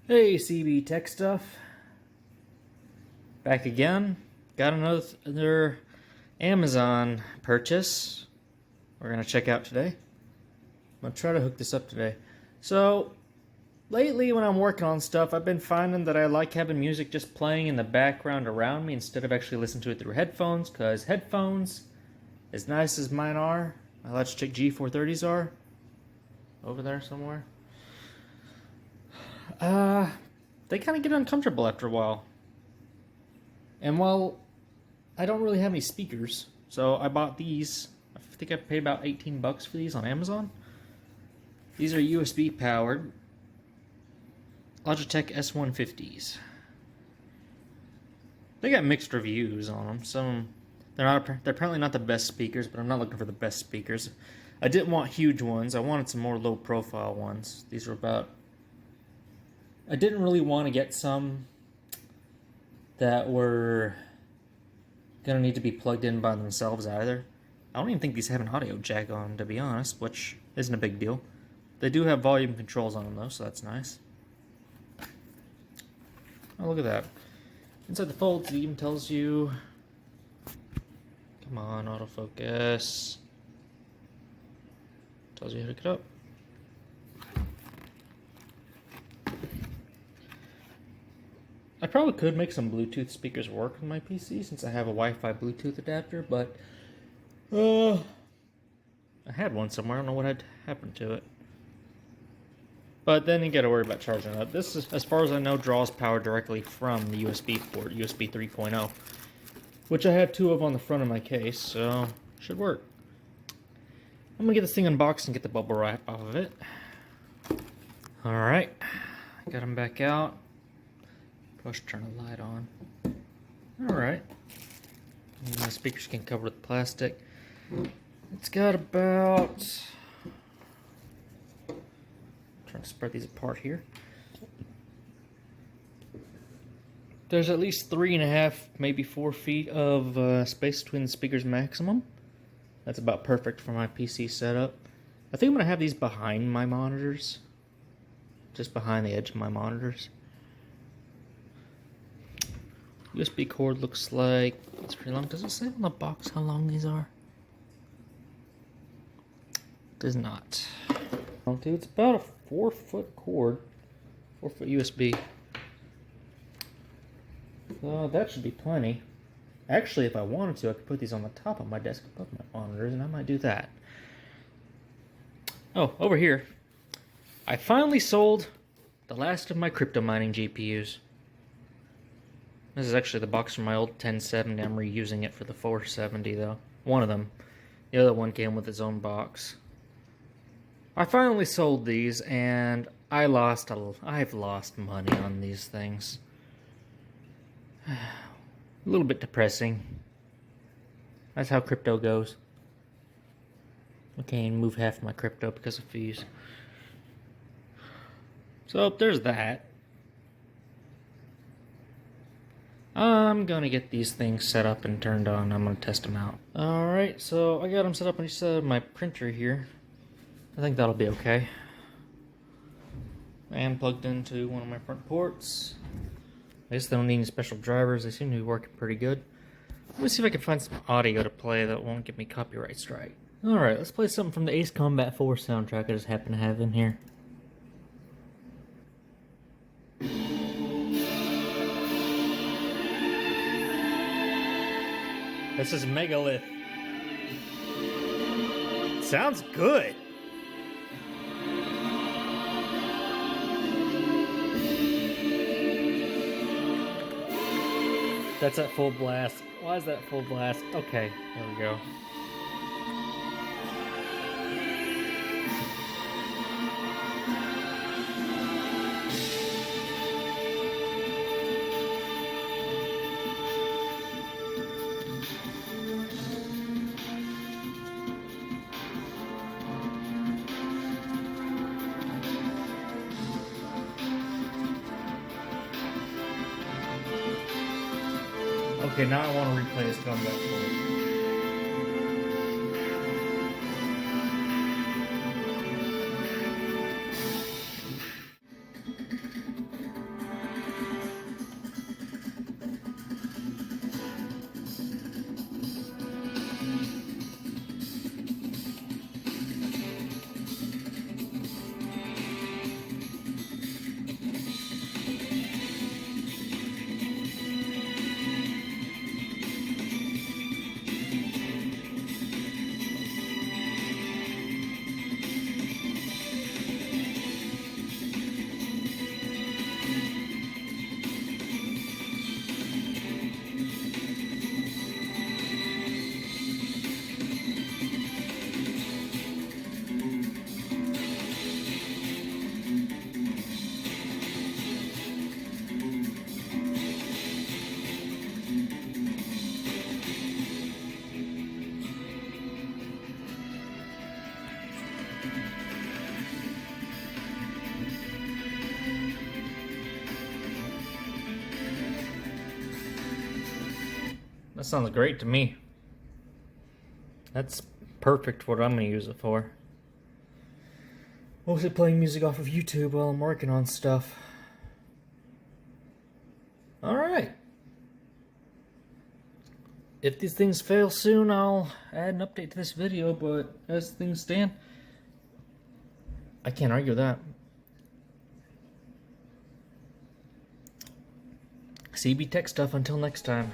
Hey, CB Tech Stuff. Back again. Got another Amazon purchase we're going to check out today. I'm going to try to hook this up today. So, lately when I'm working on stuff, I've been finding that I like having music just playing in the background around me instead of actually listening to it through headphones, because headphones, as nice as mine are, my Logitech G430s are, over there somewhere, they kind of get uncomfortable after a while. And while I don't really have any speakers, so I bought these. I think I paid about 18 bucks for these on Amazon. These are USB powered Logitech S150s. They got mixed reviews on them. Some they're apparently not the best speakers, but I'm not looking for the best speakers. I didn't want huge ones. I wanted some more low profile ones. These were about. I didn't really want to get some that were gonna need to be plugged in by themselves either. I don't even think these have an audio jack on them, to be honest, which isn't a big deal. They do have volume controls on them though, so that's nice. Oh, look at that. Inside the folds, it even tells you... Come on, autofocus. Tells you how to hook it up. I probably could make some Bluetooth speakers work on my PC since I have a Wi-Fi Bluetooth adapter, but I had one somewhere. I don't know what had happened to it. But then you got to worry about charging it up. This, is, as far as I know, draws power directly from the USB port, USB 3.0, which I have two of on the front of my case, so should work. I'm gonna get this thing unboxed and get the bubble wrap off of it. All right, got them back out. Probably should turn the light on. Alright. My speakers can cover with plastic. It's got about... I'm trying to spread these apart here. There's at least 3.5, maybe 4 feet of space between the speakers maximum. That's about perfect for my PC setup. I think I'm going to have these behind my monitors. Just behind the edge of my monitors. USB cord looks like it's pretty long. Does it say on the box how long these are? It does not. It's about a 4-foot cord, 4-foot USB. So that should be plenty. Actually, if I wanted to, I could put these on the top of my desk above my monitors, and I might do that. Oh, over here, I finally sold the last of my crypto mining GPUs. This is actually the box from my old 1070. I'm reusing it for the 470 though. One of them. The other one came with its own box. I finally sold these and I've lost money on these things. A little bit depressing. That's how crypto goes. I can't even move half my crypto because of fees. So there's that. I'm gonna get these things set up and turned on. I'm gonna test them out. Alright, so I got them set up on each side of my printer here. I think that'll be okay. And plugged into one of my front ports. I guess they don't need any special drivers. They seem to be working pretty good. Let me see if I can find some audio to play that won't give me copyright strike. Alright, let's play something from the Ace Combat 4 soundtrack I just happen to have in here. This is Megalith. Sounds good. That's at full blast. Why is that full blast? Okay, there we go. Okay, now I want to replay this combat forward. That sounds great to me. That's perfect for what I'm going to use it for. Mostly playing music off of YouTube while I'm working on stuff. Alright. If these things fail soon, I'll add an update to this video, but as things stand, I can't argue that. CB Tech stuff until next time.